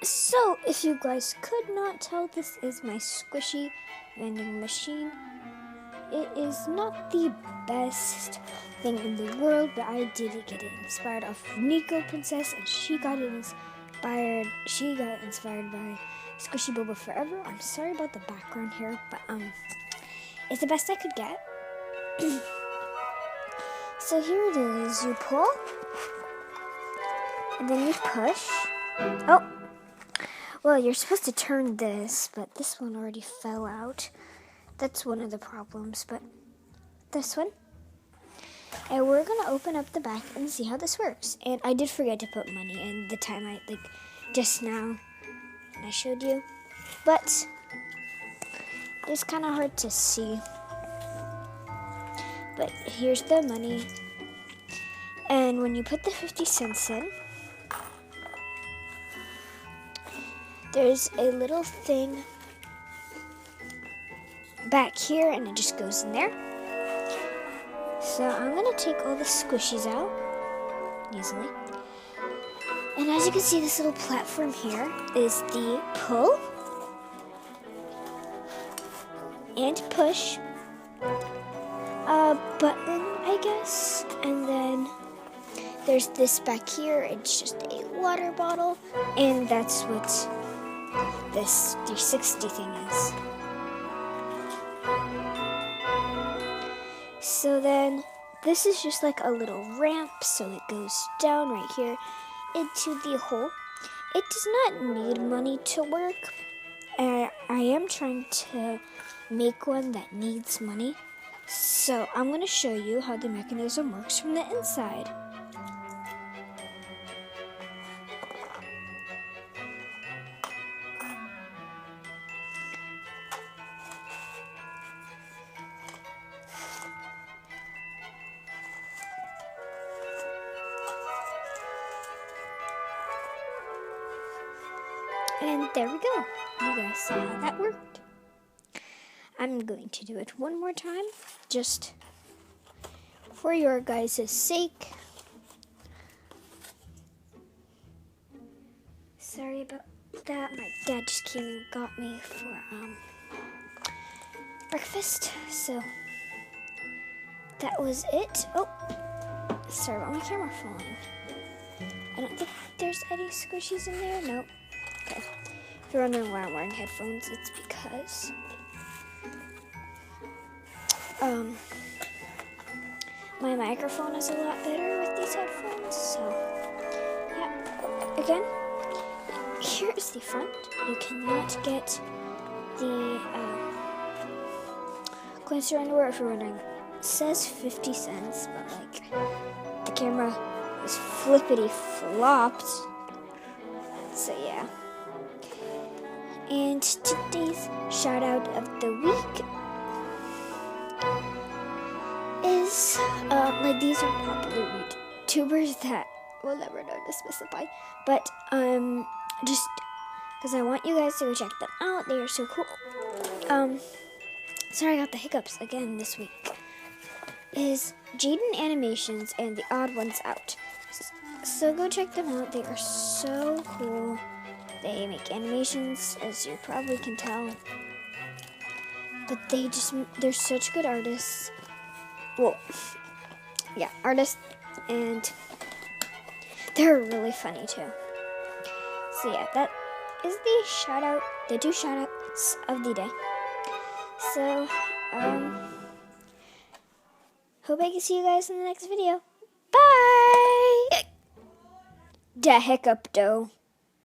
So, if you guys could not tell, this is my squishy vending machine. It is not the best thing in the world, but I did get it inspired off Nico Princess, and she got inspired by Squishy Boba Forever. I'm sorry about the background here, but it's the best I could get. So here it is. You pull, and then you push. Oh, well, you're supposed to turn this, but this one already fell out. That's one of the problems, but this one. And we're gonna open up the back and see how this works. And I did forget to put money in the time just now, and I showed you. But it's kind of hard to see. But here's the money. And when you put the 50 cents in, there's a little thing back here, and it just goes in there. So I'm gonna take all the squishies out easily. And as you can see, this little platform here is the pull and push button, I guess. And then there's this back here. It's just a water bottle, and that's what this 360 thing is. So then this is just like a little ramp, so it goes down right here into the hole. It does not need money to work. I am trying to make one that needs money. So I'm going to show you how the mechanism works from the inside. And there we go. You guys saw how that worked. I'm going to do it one more time, just for your guys' sake. Sorry about that. My dad just came and got me for breakfast. So that was it. Oh, sorry about my camera falling. I don't think there's any squishies in there. Nope. Okay. If you're wondering why I'm wearing headphones, it's because my microphone is a lot better with these headphones. So yeah. Again, here is the front. You cannot get the coins or underwear if you're wondering. It says 50 cents, but like the camera is flippity flopped. So yeah. And today's shout out of the week is like these are popular YouTubers that will never know to specify, but just because I want you guys to go check them out. They are so cool. Sorry, I got the hiccups again this week. Is Jaden Animations and The Odd Ones Out. So go check them out. They are so cool. They make animations, as you probably can tell. But they're such good artists. Well, yeah, artists, and they're really funny too. So yeah, that is the two shout outs of the day. So, hope I can see you guys in the next video. Bye! Da hiccup dough.